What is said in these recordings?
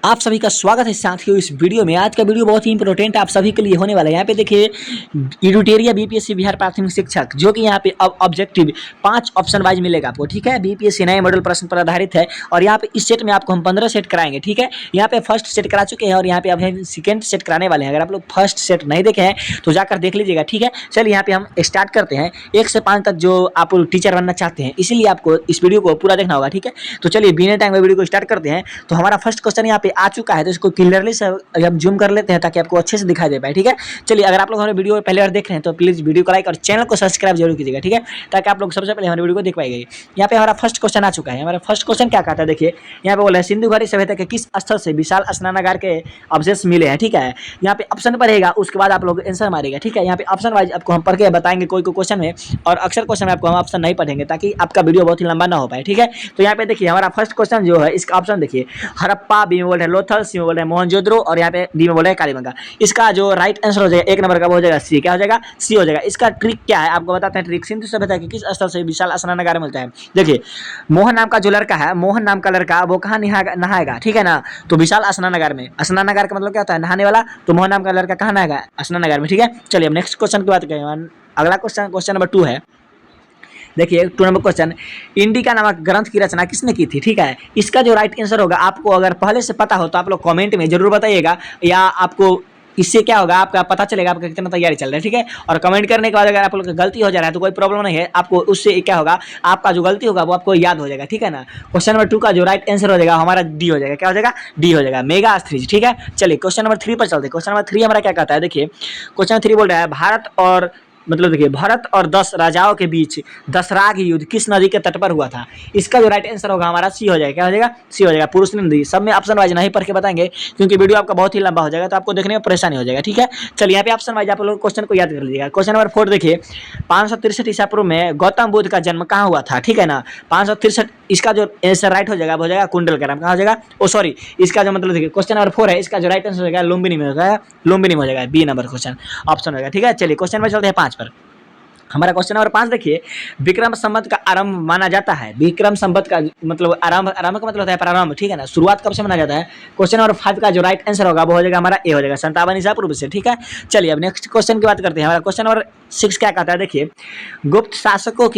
आप सभी का स्वागत है साथियों इस वीडियो में। आज का वीडियो बहुत ही इंपॉर्टेंट आप सभी के लिए होने वाला है। यहाँ पे देखिए एडुटेरिया बीपीएससी बिहार प्राथमिक शिक्षक, जो कि यहाँ पे अब ऑब्जेक्टिव 5 ऑप्शन वाइज मिलेगा आपको, ठीक है। बीपीएससी नए मॉडल प्रश्न पर आधारित है और यहाँ पे इस सेट में आपको हम 15 सेट कराएंगे, ठीक है। यहाँ पे फर्स्ट सेट करा चुके हैं और यहाँ पे अब हम सेकंड सेट कराने वाले हैं। अगर आप लोग फर्स्ट सेट नहीं देखे हैं तो जाकर देख लीजिएगा, ठीक है। चलिए यहाँ पे हम स्टार्ट करते हैं। 1 से 5 तक जो आप टीचर बनना चाहते हैं, इसीलिए आपको इस वीडियो को पूरा देखना होगा, ठीक है। तो चलिए बिना टाइम में वीडियो को स्टार्ट करते हैं। तो हमारा फर्स्ट क्वेश्चन यहाँ पे आ चुका है, तो इसको क्लियरली से हम जूम कर लेते हैं ताकि आपको अच्छे से दिखाई दे पाए, ठीक है। चलिए अगर आप लोग हमारे वीडियो पहले बार देख रहे हैं तो प्लीज वीडियो को लाइक और चैनल को सब्सक्राइब जरूर कीजिएगा, ठीक है, ताकि आप लोग सबसे पहले हमारे वीडियो को देख पाएंगे। यहाँ पे हमारा फर्स्ट क्वेश्चन आ चुका है। हमारा फर्स्ट क्वेश्चन क्या कहता है, देखिए यहाँ पे बोला है सिंधु घाटी सभ्यता के किस स्थल से विशाल स्नानागार के अवशेष मिले हैं, ठीक है। यहाँ पे ऑप्शन पड़ेगा, उसके बाद आप लोग आंसर मारेगा, ठीक है। यहाँ पे ऑप्शन वाइज आपको हम पढ़ के बताएंगे कोई क्वेश्चन में, और अक्सर क्वेश्चन में आपको हम ऑप्शन नहीं पढ़ेंगे ताकि आपका वीडियो बहुत ही लंबा ना हो पाए, ठीक है। तो यहाँ पे देखिए हमारा फर्स्ट क्वेश्चन जो है, इसका ऑप्शन देखिए हड़प्पा, बी में बोल रहे हैं लोथल, सी में बोल रहे हैं मोहनजोदड़ो और यहाँ पे डी में बोल रहे हैं कालीबंगा। इसका जो राइट आंसर हो जाएगा 1 नंबर का वो हो जाएगा सी। क्या हो जाएगा? सी हो जाएगा। इसका ट्रिक क्या है आपको बताते हैं। ट्रिक सिंधु सभ्यता के किस स्थल से विशाल स्नानागार मिलता है। देखिए मोहन नाम का जो लड़का है, मोहन नाम का लड़का, वो कहाँ नहाएगा, ठीक है ना। तो विशाल स्नानागार में, स्नानागार का मतलब क्या होता है, नहाने वाला। तो मोहन नाम का लड़का कहाँ नहाएगा? स्नानागार में, ठीक है। चलिए अब नेक्स्ट क्वेश्चन की बात करें। अगला क्वेश्चन नंबर 2 है। देखिए 2 नंबर क्वेश्चन, इंडिका नामक ग्रंथ की रचना किसने की थी, ठीक है। इसका जो राइट आंसर होगा, आपको अगर पहले से पता हो तो आप लोग कमेंट में जरूर बताइएगा, या आपको इससे क्या होगा, आपका पता चलेगा आपका कितना तैयारी चल रहा है, ठीक है। और कमेंट करने के बाद अगर आप लोग गलती हो जा रहा है तो कोई प्रॉब्लम नहीं है, आपको उससे क्या होगा, आपका जो गलती होगा वो आपको याद हो जाएगा, ठीक है ना। क्वेश्चन नंबर 2 का जो राइट आंसर हो जाएगा हमारा डी हो जाएगा। क्या हो जाएगा? डी हो जाएगा, मेगा एस्थरीज, ठीक है। चलिए क्वेश्चन नंबर 3 पर चलते हैं। क्वेश्चन नंबर 3 हमारा क्या कहता है, देखिए क्वेश्चन नंबर 3 बोल रहा है भारत और देखिए भारत और 10 राजाओं के बीच दसराग युद्ध किस नदी के तट पर हुआ था। इसका जो राइट आंसर होगा हमारा सी हो जाएगा। क्या हो जाएगा? सी हो जाएगा, पुरुष नदी। सब में ऑप्शन वाइज नहीं पढ़ के बताएंगे क्योंकि वीडियो आपका बहुत ही लंबा हो जाएगा, तो आपको देखने में परेशानी हो जाएगा, ठीक है। चलिए यहाँ पे ऑप्शन वाइज आप लोग क्वेश्चन को याद कर लीजिएगा। क्वेश्चन नंबर 4 देखिए 563 ईसा पूर्व में गौतम बुद्ध का जन्म कहाँ हुआ था, ठीक है ना। 563, इसका जो आंसर राइट हो जाएगा वो हो जाएगा कुंडलग्राम। कहाँ हो जाएगा? ओ सॉरी, इसका जो देखिए क्वेश्चन नंबर 4 है, इसका जो राइट आंसर हो जाएगा लुम्बिनी में हो जाएगा, लुम्बिनी में हो जाएगा, बी नंबर क्वेश्चन ऑप्शन होगा, ठीक है। चलिए क्वेश्चन में चलते हैं 5 पर। हमारा क्वेश्चन नंबर 5 देखिए विक्रम संवत का आरंभ माना जाता है। विक्रम संवत का मतलब आरंभ का मतलब होता है प्रारंभ, ठीक है ना, शुरुआत कब से माना जाता है। क्वेश्चन नंबर 5 का जो राइट आंसर होगा वो हो जाएगा हमारा ए हो जाएगा, 57 ईसा पूर्व से, ठीक है। चलिए अब नेक्स्ट क्वेश्चन की बात करते हैं। हमारा क्वेश्चन नंबर 6 क्या कहता है, देखिए गुप्त शासकों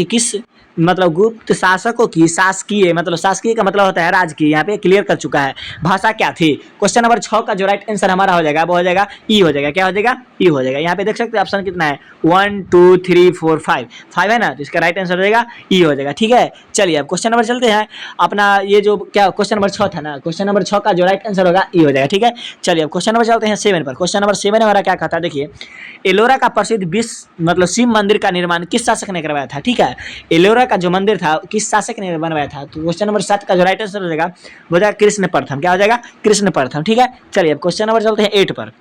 की शासकीय शासकीय का मतलब होता है राजकीय, यहाँ पे क्लियर कर चुका है। भाषा क्या थी। क्वेश्चन नंबर 6 का जो राइट आंसर हमारा हो जाएगा वो हो जाएगा ई हो जाएगा। क्या हो जाएगा? ई हो जाएगा। यहाँ पे देख सकते हैं ऑप्शन कितना है, 1 2 3 4 5 है ना, तो इसका राइट आंसर हो जाएगा ई हो जाएगा, ठीक है। चलिए अब क्वेश्चन नंबर चलते हैं अपना, ये जो क्या क्वेश्चन नंबर 6 था ना, क्वेश्चन नंबर 6 का जो राइट आंसर होगा ई हो जाएगा, ठीक है। चलिए अब क्वेश्चन नंबर चलते हैं 7 पर। क्वेश्चन नंबर 7 हमारा क्या कहता है, देखिए एलोरा का प्रसिद्ध विश्व शिव मंदिर का निर्माण किस शासक ने करवाया था, ठीक है। एलोरा का जो मंदिर था किस शासक ने बनवाया था। तो क्वेश्चन नंबर 7 का जो राइट आंसर हो जाएगा वो जाएगा कृष्ण प्रथम। क्या हो जाएगा? कृष्ण प्रथम, ठीक है। चलिए अब क्वेश्चन नंबर चलते हैं 8 पर।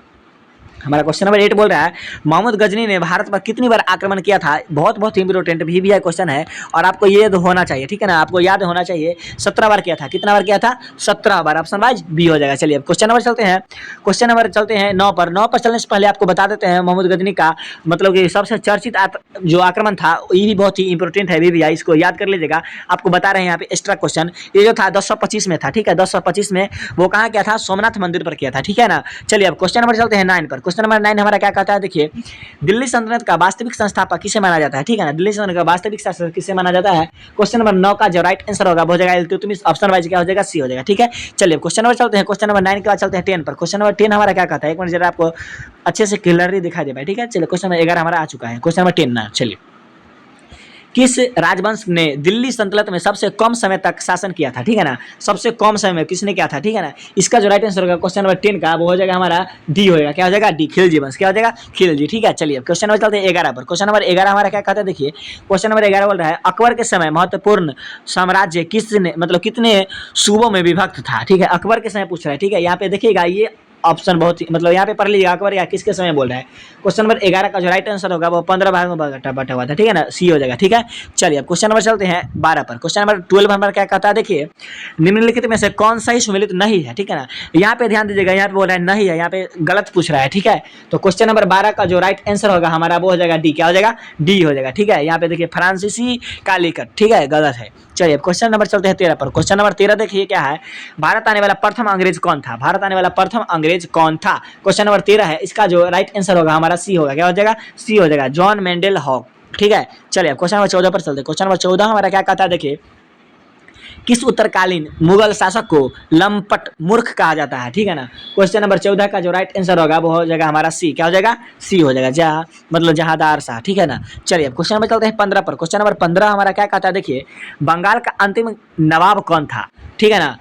हमारा क्वेश्चन नंबर 8 बोल रहा है मोहम्मद गजनी ने भारत पर कितनी बार आक्रमण किया था। बहुत इंपोर्टेंट भी क्वेश्चन है और आपको ये होना चाहिए, ठीक है ना, आपको याद होना चाहिए। 17 बार किया था। कितना बार किया था? 17 बार। ऑप्शन वाइज बी हो जाएगा। चलिए अब क्वेश्चन नंबर चलते हैं। क्वेश्चन नंबर चलते हैं 9 पर। 9 पर चलने से पहले आपको बता देते हैं मोहम्मद गजनी का कि सबसे चर्चित जो आक्रमण था, ये भी बहुत ही इंपॉर्टेंट है, भी इसको याद कर लीजिएगा। आपको बता रहे हैं यहाँ पे एक्स्ट्रा क्वेश्चन। ये जो था 1025 में था, ठीक है। 1025 में वो कहाँ किया था? सोमनाथ मंदिर पर किया था, ठीक है ना। चलिए अब क्वेश्चन नंबर चलते हैं 9 पर। क्वेश्चन नंबर 9 हमारा क्या कहता है, देखिए दिल्ली सल्तनत का वास्तविक संस्थापक किसे माना जाता है, ठीक है ना। दिल्ली सल्तनत का वास्तविक शासक किसे माना जाता है। क्वेश्चन नंबर 9 का जो राइट आंसर होगा वो हो जाएगा इल्तुतमिश। ऑप्शन वाइज क्या हो जाएगा? सी हो जाएगा, ठीक है। चलिए क्वेश्चन नंबर चलते हैं। क्वेश्चन नंबर 9 के बाद चलते हैं 10 पर। क्वेश्चन नंबर 10 हमारा क्या कहता है, एक मिनट जरा आपको अच्छे से क्लियरली दिखाई दे पाए, ठीक है। चलिए क्वेश्चन नंबर 11 हमारा आ चुका है। क्वेश्चन नंबर 10 ना, चलिए किस राजवंश ने दिल्ली सल्तनत में सबसे कम समय तक शासन किया था, ठीक है ना। सबसे कम समय में किसने किया था, ठीक है ना। इसका जो राइट आंसर होगा क्वेश्चन नंबर 10 का वो हो जाएगा हमारा डी होगा। क्या हो जाएगा? डी, खिलजी वंश। क्या हो जाएगा? खिलजी, ठीक है। चलिए क्वेश्चन नंबर चलते हैं 11 पर। क्वेश्चन नंबर 11 हमारा क्या कहता है, देखिए क्वेश्चन नंबर 11 बोल रहा है अकबर के समय महत्वपूर्ण साम्राज्य किसने कितने सूबों में विभक्त था, ठीक है। अकबर के समय पूछ रहा है, ठीक है। यहाँ पे देखिएगा ये ऑप्शन बहुत ही यहाँ पे पढ़ लीजिएगा अकबर या किसके समय बोल रहा है। क्वेश्चन नंबर 11 का जो राइट आंसर होगा वो 15 भाग में बटा हुआ था, ठीक है ना, सी हो जाएगा, ठीक है। चलिए अब क्वेश्चन नंबर चलते हैं 12 पर। क्वेश्चन नंबर 12 हमारा क्या कहता है, देखिए निम्नलिखित में से कौन सा ही सुमेलित नहीं है, ठीक है ना। यहाँ पे ध्यान दीजिएगा, यहाँ पे बोल रहा है नहीं है, यहाँ पे गलत पूछ रहा है, ठीक है। तो क्वेश्चन नंबर 12 का जो राइट आंसर होगा हमारा वो हो जाएगा डी। क्या हो जाएगा? डी हो जाएगा, ठीक है। यहाँ पे देखिए फ्रांसीसी कालीकट, ठीक है, गलत है। चलिए क्वेश्चन नंबर चलते हैं 13 पर। क्वेश्चन नंबर 13 देखिए क्या है, भारत आने वाला प्रथम अंग्रेज कौन था? भारत आने वाला प्रथम अंग्रेज कौन था? क्वेश्चन नंबर 13 है, इसका जो राइट आंसर होगा हमारा सी होगा। क्या हो जाएगा? सी हो जाएगा, जॉन मेंडल हॉक। ठीक है, चलिए क्वेश्चन नंबर 14 पर चलते हैं। क्वेश्चन नंबर 14 हमारा क्या कहता है, देखिए किस उत्तरकालीन मुगल शासक को लंपट मूर्ख कहा जाता है? ठीक है ना। क्वेश्चन नंबर 14 का जो राइट आंसर होगा वो हो जाएगा हमारा सी। क्या हो जाएगा? सी हो जाएगा, जहाँ मतलब जहादार शाह। ठीक है ना। चलिए अब क्वेश्चन नंबर चलते हैं 15 पर। क्वेश्चन नंबर 15 हमारा क्या कहता है, देखिए बंगाल का अंतिम नवाब कौन था? ठीक है ना,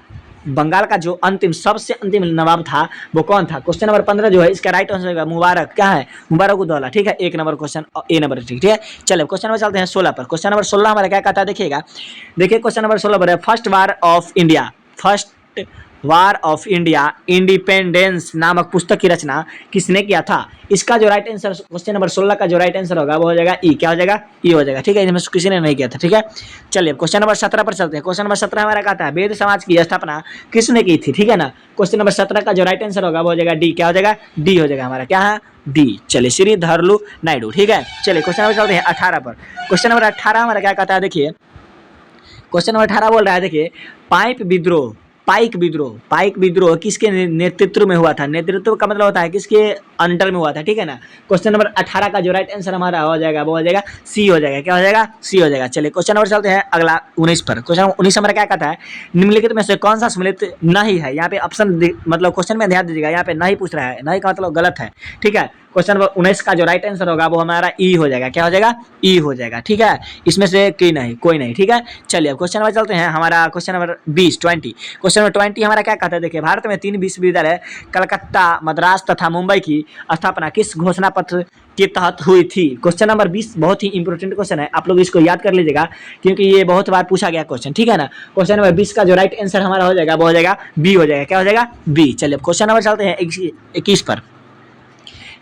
बंगाल का जो अंतिम सबसे अंतिम नवाब था वो कौन था? क्वेश्चन नंबर 15 जो है इसका राइट आंसर होगा मुबारक। क्या है? मुबारक-उद-दौला। ठीक है, एक नंबर क्वेश्चन, ए नंबर। ठीक है, चलिए क्वेश्चन नंबर चलते हैं 16 पर। क्वेश्चन नंबर 16 हमारा क्या कहता है, देखिएगा देखिए क्वेश्चन नंबर 16 पर है, first war of India, first war of India independence नामक पुस्तक की रचना किसने किया था? इसका जो राइट आंसर क्वेश्चन नंबर 16 का जो राइट आंसर होगा वो हो जाएगा ई। क्या हो जाएगा? ई हो जाएगा। ठीक है, इनमें से किसी ने नहीं किया था। ठीक है, चलिए क्वेश्चन नंबर 17 पर चलते हैं। क्वेश्चन नंबर 17 हमारा कहता है, वेद समाज की स्थापना किसने की थी? ठीक है ना। क्वेश्चन नंबर 17 का जो राइट आंसर होगा वो हो जाएगा डी। क्या हो जाएगा? डी हो जाएगा हमारा। क्या है? डी। चलिए श्री धरलू नायडू। ठीक है, चलिए क्वेश्चन नंबर चलते हैं 18 पर। क्वेश्चन नंबर 18 हमारा क्या कहता है, देखिए क्वेश्चन नंबर 18 बोल रहा है, देखिए पाइक विद्रोह किसके नेतृत्व में हुआ था? नेतृत्व का मतलब होता है किसके अंडर में हुआ था? ठीक है ना। क्वेश्चन नंबर 18 का जो राइट आंसर हमारा हो जाएगा वो हो जाएगा सी हो जाएगा। क्या हो जाएगा? सी हो जाएगा। चलिए क्वेश्चन नंबर चलते हैं अगला 19 पर। क्वेश्चन नंबर 19 हमारा क्या कहता है, निम्नलिखित में से कौन सा सम्मिलित नहीं है? यहाँ पे ऑप्शन मतलब क्वेश्चन में ध्यान दीजिएगा, यहाँ पे नहीं पूछ रहा है, नहीं का मतलब गलत है। ठीक है, क्वेश्चन नंबर 19 का जो राइट आंसर होगा वो हमारा ई हो जाएगा। क्या हो जाएगा? ई हो जाएगा। ठीक है, इसमें से कोई नहीं। ठीक है, चलिए अब क्वेश्चन नंबर चलते हैं हमारा क्वेश्चन नंबर 20 क्वेश्चन नंबर 20 हमारा क्या कहता है, देखिए भारत में 3 विश्वविद्यालय कलकत्ता, मद्रास तथा मुंबई की स्थापना किस घोषणा पत्र के तहत हुई थी? क्वेश्चन नंबर 20 बहुत ही इंपॉर्टेंट क्वेश्चन है, आप लोग इसको याद कर लीजिएगा क्योंकि ये बहुत बार पूछा गया क्वेश्चन। ठीक है ना। क्वेश्चन नंबर 20 का जो राइट आंसर हमारा हो जाएगा वो हो जाएगा बी हो जाएगा। क्या हो जाएगा? बी। चलिए क्वेश्चन नंबर चलते हैं 21 पर।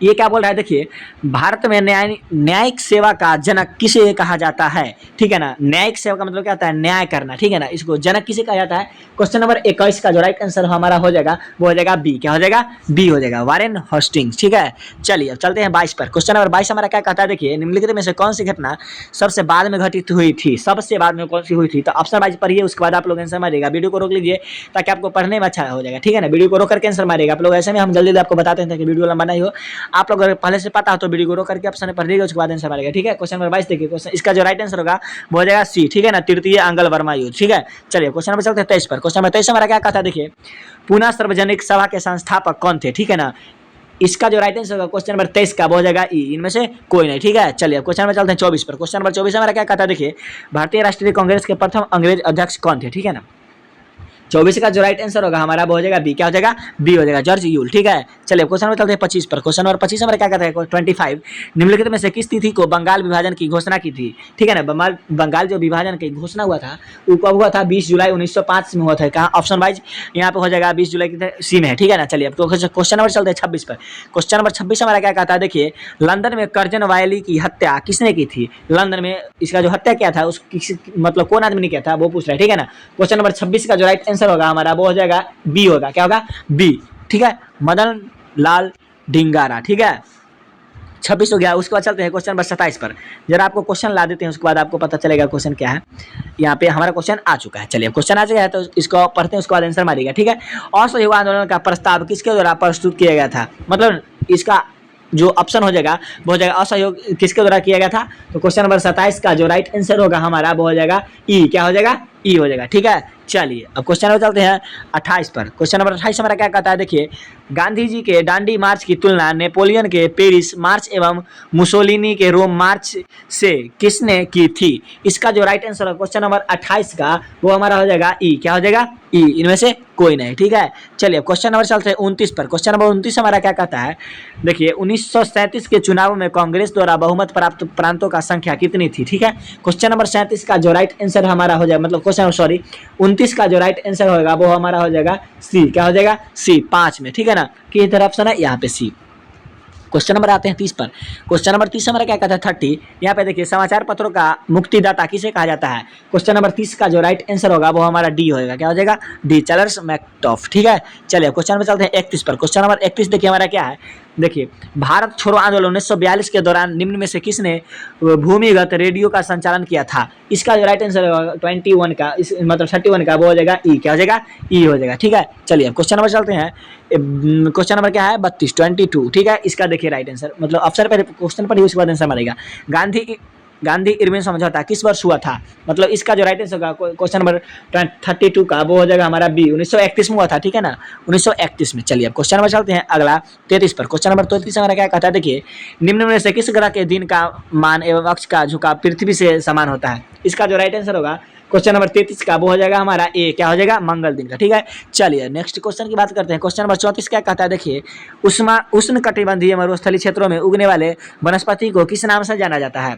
ये क्या बोल रहा है, देखिए भारत में न्यायिक सेवा का जनक किसे कहा जाता है? ठीक है ना, न्यायिक सेवा का मतलब क्या होता है? न्याय करना। ठीक है ना, इसको जनक किसे कहा जाता है? क्वेश्चन नंबर 21 का जो राइट आंसर हमारा हो जाएगा वो हो जाएगा बी। क्या हो जाएगा? बी हो जाएगा, वारेन हेस्टिंग्स। ठीक है, चलिए अब चलते हैं 22 पर। क्वेश्चन नंबर 22 हमारा क्या कहता है, देखिए निम्नलिखित में से कौन सी घटना सबसे बाद में घटित हुई थी? सबसे बाद में कौन सी हुई थी? तो ऑप्शन वाइज पढ़िए, उसके बाद आप लोग आंसर मारिएगा। वीडियो को रोक लीजिए ताकि आपको पढ़ने में अच्छा हो जाएगा। ठीक है ना, वीडियो को रोक करके आंसर मारिएगा आप लोग, ऐसे में हम जल्दी आपको बताते हैं ताकि वीडियो लंबा नहीं हो। आप लोग अगर पहले से पता हो तो वीडियो को रोक करके ऑप्शन पढ़ लीजिएगा, उसके बाद आंसर मारिएगा। ठीक है, क्वेश्चन नंबर 22 देखिए, क्वेश्चन इसका जो राइट आंसर होगा वो हो जाएगा सी। ठीक है ना, तृतीय आंगल वर्मा युद्ध। ठीक है, चलिए क्वेश्चन नंबर चलते हैं 23 पर। क्वेश्चन नंबर 23 हमारा क्या कहता है, देखिए पुणे सार्वजनिक सभा के संस्थापक कौन थे? ठीक है ना, इसका जो राइट आंसर होगा क्वेश्चन नंबर 23 का वो हो जाएगा ई। इनमें से कोई नहीं। ठीक है, चलिए क्वेश्चन नंबर चलते हैं 24 पर। क्वेश्चन नंबर 24 हमारा क्या कहता है, देखिए भारतीय राष्ट्रीय कांग्रेस के प्रथम अंग्रेज अध्यक्ष कौन थे? ठीक है ना, 24 का जो राइट आंसर होगा हमारा वो हो जाएगा बी। क्या हो जाएगा? बी हो जाएगा, जॉर्ज यूल। ठीक है, चलिए क्वेश्चन नंबर चलते हैं 25 पर। क्वेश्चन नंबर 25 हमारा क्या कहता है, 25 निम्नलिखित में से किस तिथि को बंगाल विभाजन की घोषणा की थी? ठीक है ना, बंगाल जो विभाजन की घोषणा हुआ था वो कब हुआ था? 20 जुलाई 1905 में हुआ था। कहाँ? ऑप्शन वाइज यहाँ पे हो जाएगा 20 जुलाई की सी में है। ठीक है ना, चलिए अब क्वेश्चन नंबर चलते हैं 26 पर। क्वेश्चन नंबर 26 हमारा क्या कहता है, देखिए लंदन में कर्जन वायली की हत्या किसने की थी? लंदन में इसका जो हत्या किया था उस मतलब कौन आदमी ने किया था वो पूछ रहा है। ठीक है ना, क्वेश्चन नंबर 26 का जो राइट आंसर होगा हमारा वो हो जाएगा बी होगा। क्या होगा? बी। ठीक है, मदन लाल ढिंगारा। ठीक है, 26 हो गया। उसके बाद चलते हैं क्वेश्चन नंबर 27 पर। जरा आपको क्वेश्चन ला देते हैं, उसके बाद आपको पता चलेगा क्वेश्चन क्या है। यहाँ पे हमारा क्वेश्चन आ चुका है। चलिए क्वेश्चन आ चुका है तो इसको पढ़ते हैं, उसके बाद आंसर मारिएगा। ठीक है, असहयोग आंदोलन का प्रस्ताव किसके द्वारा प्रस्तुत किया गया था? मतलब इसका जो ऑप्शन हो जाएगा वो हो जाएगा असहयोग किसके द्वारा किया गया था? तो क्वेश्चन नंबर 27 का जो राइट आंसर होगा हमारा वो हो जाएगा ई। क्या हो जाएगा? ई हो जाएगा। ठीक है, चलिए अब क्वेश्चन नंबर चलते हैं 28 पर। क्वेश्चन नंबर 28 हमारा क्या कहता है, देखिए गांधी जी के दांडी मार्च की तुलना नेपोलियन के पेरिस मार्च एवं मुसोलिनी के रोम मार्च से किसने की थी? इसका जो राइट आंसर है क्वेश्चन नंबर 28 का वो हमारा हो जाएगा ई। क्या हो जाएगा? ई। इनमें से कोई नहीं। ठीक है, चलिए क्वेश्चन नंबर चलते हैं 29 पर। क्वेश्चन नंबर 29 हमारा क्या कहता है, देखिए 1937 के चुनाव में कांग्रेस द्वारा बहुमत प्राप्त प्रांतों का संख्या कितनी थी? ठीक है, क्वेश्चन नंबर 37 का जो राइट आंसर हमारा हो जाएगा मतलब क्वेश्चन 29 का जो राइट आंसर होगा वो हमारा हो जाएगा सी। क्या हो जाएगा? सी। 5 में। ठीक है ना, कि इधर ऑप्शन है यहाँ पे सी। क्वेश्चन नंबर आते हैं 30 पर। क्वेश्चन नंबर 30 हमारा क्या कहता है 30, यहाँ पे देखिए समाचार पत्रों का मुक्तिदाता किसे कहा जाता है? क्वेश्चन नंबर 30 का जो राइट आंसर होगा वो हमारा डी होगा। क्या हो जाएगा? D, Charles McTaff. ठीक है, चलिए क्वेश्चन नंबर चलते हैं 31 पर। क्वेश्चन नंबर 31 देखिए हमारा क्या है, देखिए, भारत छोड़ो आंदोलन 1942 के दौरान निम्न में से किसने भूमिगत रेडियो का संचालन किया था? इसका जो राइट आंसर होगा 21 का, इस मतलब 31 का, वो हो जाएगा ई। क्या हो जाएगा? ई हो जाएगा। ठीक है, चलिए अब क्वेश्चन नंबर चलते हैं। क्वेश्चन नंबर क्या है? 32, 22। ठीक है, इसका देखिए राइट आंसर, मतलब अफसर पहले क्वेश्चन पढ़िए उसके बाद आंसर मारेगा। गांधी इरविन समझौता किस वर्ष हुआ था? मतलब इसका जो राइट आंसर होगा क्वेश्चन नंबर 32 का, वो हो जाएगा हमारा बी। 1931 में हुआ था। ठीक है ना, 1931 में। चलिए अब क्वेश्चन नंबर चलते हैं अगला 33 पर। क्वेश्चन नंबर 33 हमारा क्या कहता है? देखिए, निम्न में से किस ग्रह के दिन का मान एवं अक्ष का झुकाव पृथ्वी से समान होता है? इसका जो राइट आंसर होगा क्वेश्चन नंबर 33 का, वो हो जाएगा हमारा ए। क्या हो जाएगा? मंगल दिन का। ठीक है, चलिए नेक्स्ट क्वेश्चन की बात करते हैं। क्वेश्चन नंबर 34 क्या कहता है? देखिए, उष्ण कटिबंधीय मरुस्थलीय क्षेत्रों में उगने वाले वनस्पति को किस नाम से जाना जाता है?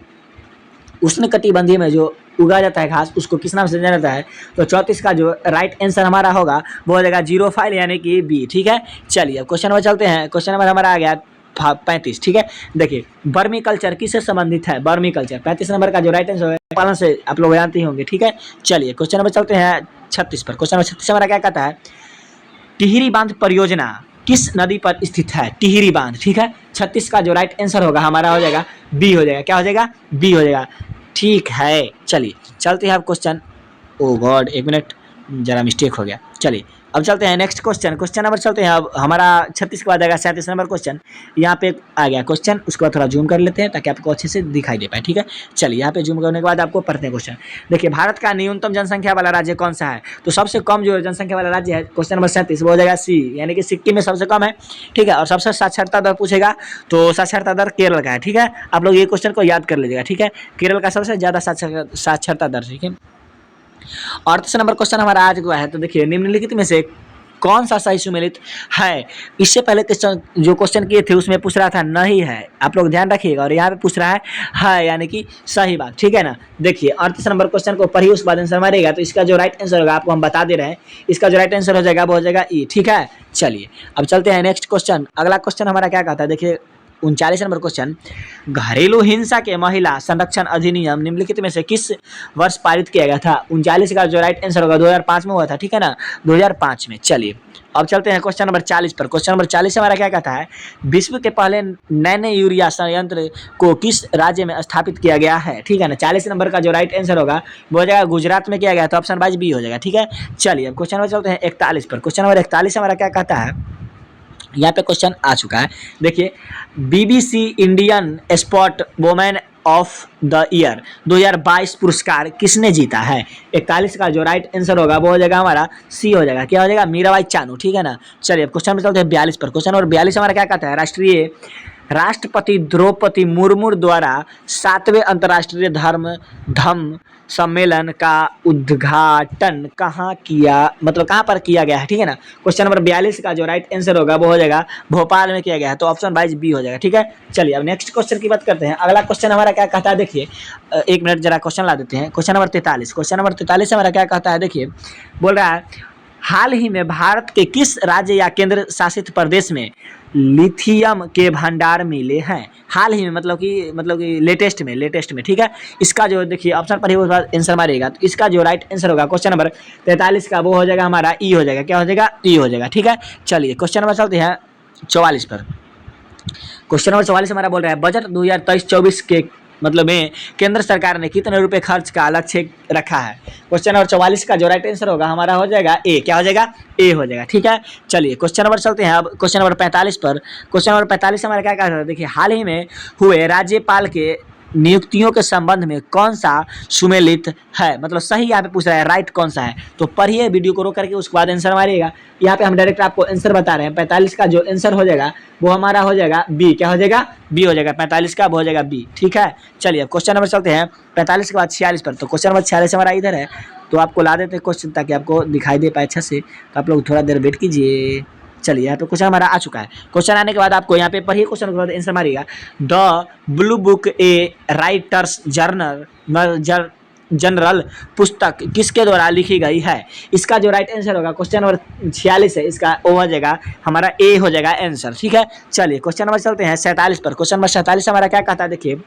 उष्ण कटिबंधीय में जो उगा जाता है घास, उसको किस नाम से जाना जाता है? तो 34 का जो राइट आंसर हमारा होगा वो हो जाएगा जीरोफाइल, यानी कि बी। ठीक है, चलिए अब क्वेश्चन नंबर चलते हैं। क्वेश्चन नंबर हमारा आ गया 35। ठीक है, देखिए, वर्मी कल्चर किससे संबंधित है? वर्मी कल्चर 35 नंबर का जो राइट आंसर है, पालन से आप लोग जानते ही होंगे। ठीक है, चलिए क्वेश्चन नंबर चलते हैं 36 पर। क्वेश्चन नंबर 36 हमारा क्या कहता है? टिहरी बांध परियोजना किस नदी पर स्थित है? टिहरी बांध। ठीक है, 36 का जो राइट आंसर होगा हमारा हो जाएगा बी हो जाएगा। क्या हो जाएगा? बी हो जाएगा। ठीक है, चलिए चलते हैं अब क्वेश्चन। ओ गॉड, एक मिनट, जरा मिस्टेक हो गया। चलिए अब चलते हैं नेक्स्ट क्वेश्चन। क्वेश्चन नंबर चलते हैं अब हमारा 36 के बाद आएगा 37 नंबर क्वेश्चन। यहाँ पे आ गया क्वेश्चन, उसके बाद थोड़ा जूम कर लेते हैं ताकि आपको अच्छे से दिखाई दे पाए। ठीक है, चलिए यहाँ पे जूम करने के बाद आपको पढ़ते हैं क्वेश्चन। देखिए, भारत का न्यूनतम जनसंख्या वाला राज्य कौन सा है? तो सबसे कम जो जनसंख्या वाला राज्य है क्वेश्चन नंबर 37, वो हो जाएगा सी, यानी कि सिक्किम में सबसे कम है। ठीक है, और सबसे साक्षरता दर पूछेगा तो साक्षरता दर केरल का है। ठीक है, आप लोग ये क्वेश्चन को याद कर लीजिएगा। ठीक है, केरल का सबसे ज़्यादा साक्षरता दर। ठीक है, 38 नंबर क्वेश्चन हमारा आज का है। तो देखिए, निम्नलिखित में से कौन सा सही सुमेलित है? इससे पहले क्वेश्चन जो क्वेश्चन किए थे उसमें पूछ रहा था नहीं है, आप लोग ध्यान रखिएगा, और यहाँ पे पूछ रहा है यानी कि सही बात। ठीक है ना, देखिए 38 नंबर क्वेश्चन को पढ़िए उसके बाद आंसर मारिएगा। तो इसका जो राइट आंसर होगा आपको हम बता दे रहे हैं, इसका जो राइट आंसर हो जाएगा वो हो जाएगा ई। ठीक है, चलिए अब चलते हैं नेक्स्ट क्वेश्चन। अगला क्वेश्चन हमारा क्या कहता है? देखिए 39 नंबर क्वेश्चन, घरेलू हिंसा के महिला संरक्षण अधिनियम निम्नलिखित में से किस वर्ष पारित किया गया था? 39 का जो राइट आंसर होगा 2005 में हुआ था। ठीक है ना, 2005 में। चलिए अब चलते हैं क्वेश्चन नंबर 40 पर। क्वेश्चन नंबर 40 हमारा क्या कहता है? विश्व के पहले नैनो यूरिया संयंत्र को किस राज्य में स्थापित किया गया है? ठीक है ना, 40 नंबर का जो राइट आंसर होगा वो हो जाएगा गुजरात में किया गया, तो ऑप्शन वाइज बी हो जाएगा। ठीक है, चलिए अब क्वेश्चन नंबर चलते हैं 41 पर। क्वेश्चन नंबर 41 हमारा क्या कहता है? यहाँ पे क्वेश्चन आ चुका है। देखिए, BBC Indian sport women of the year 2022 पुरस्कार किसने जीता है? 41 का जो राइट आंसर होगा वो हो जाएगा हमारा सी हो जाएगा। क्या हो जाएगा? मीराबाई चानू। ठीक है ना, चलिए अब क्वेश्चन में चलते हैं 42 पर। क्वेश्चन नंबर 42 हमारा क्या कहता है? राष्ट्रपति द्रौपदी मुर्मू द्वारा 7वें अंतर्राष्ट्रीय धम्म सम्मेलन का उद्घाटन कहाँ पर किया गया है? ठीक है ना, क्वेश्चन नंबर 42 का जो राइट आंसर होगा वो हो जाएगा भोपाल में किया गया है, तो ऑप्शन वाइज बी हो जाएगा। ठीक है, चलिए अब नेक्स्ट क्वेश्चन की बात करते हैं। अगला क्वेश्चन हमारा क्या कहता है? देखिए, एक मिनट जरा क्वेश्चन ला देते हैं। Question number 43। क्वेश्चन नंबर 43 हमारा क्या कहता है? देखिए, बोल रहा है हाल ही में भारत के किस राज्य या केंद्र शासित प्रदेश में लिथियम के भंडार मिले हैं? हाल ही में मतलब कि लेटेस्ट में। ठीक है, इसका जो देखिए ऑप्शन पर ही उसके बाद आंसर मारिएगा। तो इसका जो राइट आंसर होगा क्वेश्चन नंबर 43 का वो हो जाएगा हमारा ई हो जाएगा। क्या हो जाएगा? ई हो जाएगा। ठीक है, चलिए क्वेश्चन नंबर चलते हैं 44 पर। क्वेश्चन नंबर 44 हमारा बोल रहा है बजट 2023-24 के मतलब में केंद्र सरकार ने कितने रुपए खर्च का लक्ष्य रखा है? क्वेश्चन नंबर 44 का जो राइट आंसर होगा हमारा हो जाएगा ए। क्या हो जाएगा? ए हो जाएगा। ठीक है, चलिए क्वेश्चन नंबर चलते हैं अब क्वेश्चन नंबर 45 पर। क्वेश्चन नंबर 45 हमारा क्या कहता है? देखिए, हाल ही में हुए राज्यपाल के नियुक्तियों के संबंध में कौन सा सुमेलित है? मतलब सही यहाँ पे पूछ रहा है, राइट कौन सा है? तो पढ़िए वीडियो को रोक करके उसके बाद आंसर मारिएगा। यहाँ पे हम डायरेक्ट आपको आंसर बता रहे हैं। 45 का जो आंसर हो जाएगा वो हमारा हो जाएगा बी। क्या हो जाएगा? बी हो जाएगा। 45 का हो जाएगा बी। ठीक है, चलिए अब क्वेश्चन नंबर चलते हैं 45 के बाद 46 पर। तो क्वेश्चन नंबर 46 हमारा इधर है, तो आपको ला देते हैं क्वेश्चन ताकि आपको दिखाई दे पाए अच्छा से। तो आप लोग थोड़ा देर वेट कीजिए। चलिए यहाँ पे क्वेश्चन हमारा आ चुका है। क्वेश्चन आने के बाद आपको यहाँ पे पढ़िए क्वेश्चन के बाद आंसर मारिएगा। The blue book a writers journal पुस्तक किसके द्वारा लिखी गई है? इसका जो राइट आंसर होगा क्वेश्चन नंबर 46 है, इसका ओ हो जाएगा हमारा ए हो जाएगा आंसर। ठीक है, चलिए क्वेश्चन नंबर चलते हैं 47 पर। क्वेश्चन नंबर 47 हमारा क्या कहता है? देखिए,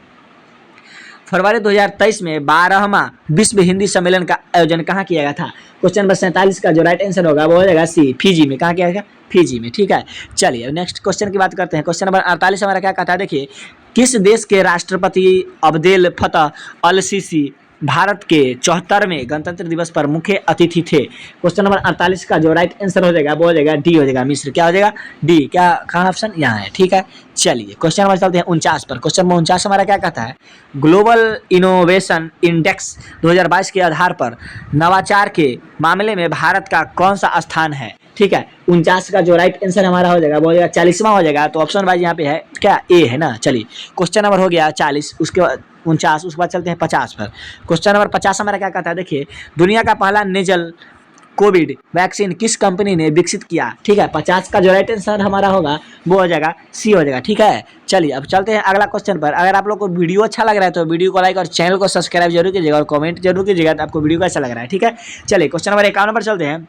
फरवरी 2023 में 12वां विश्व हिंदी सम्मेलन का आयोजन कहाँ किया गया था? क्वेश्चन नंबर 47 का जो राइट आंसर होगा वो हो जाएगा सी, फिजी में। कहाँ किया गया? फिजी में। ठीक है, चलिए नेक्स्ट क्वेश्चन की बात करते हैं। क्वेश्चन नंबर 48 हमारा क्या कहता है, देखिए किस देश के राष्ट्रपति अब्देल फतह अल सीसी भारत के 74वें गणतंत्र दिवस पर मुख्य अतिथि थे? क्वेश्चन नंबर 48 का जो राइट आंसर हो जाएगा वो हो जाएगा डी हो जाएगा, मिस्र। क्या हो जाएगा? डी। क्या कहाँ ऑप्शन यहाँ है? ठीक है, चलिए क्वेश्चन नंबर चलते हैं 49 पर। क्वेश्चन नंबर 49 हमारा क्या कहता है, ग्लोबल इनोवेशन इंडेक्स 2022 के आधार पर नवाचार के मामले में भारत का कौन सा स्थान है? ठीक है, 49 का जो राइट आंसर हमारा हो जाएगा वो हो जाएगा 40वां हो जाएगा। तो ऑप्शन वाइज यहाँ पे है क्या? ए है ना। चलिए क्वेश्चन नंबर हो गया 40, उसके बाद 49, उसके बाद चलते हैं 50 पर। क्वेश्चन नंबर 50 हमारा क्या कहता है, देखिए दुनिया का पहला नेजल कोविड वैक्सीन किस कंपनी ने विकसित किया? ठीक है, 50 का जो राइट आंसर हमारा होगा वो हो जाएगा सी हो जाएगा। ठीक है, चलिए अब चलते हैं अगला क्वेश्चन पर। अगर आप लोग को वीडियो अच्छा लग रहा है तो वीडियो को लाइक और चैनल को सब्सक्राइब जरूर कीजिएगा और कमेंट जरूर कीजिएगा तो आपको वीडियो कैसा लग रहा है। ठीक है, चलिए क्वेश्चन नंबर 51 पर चलते हैं।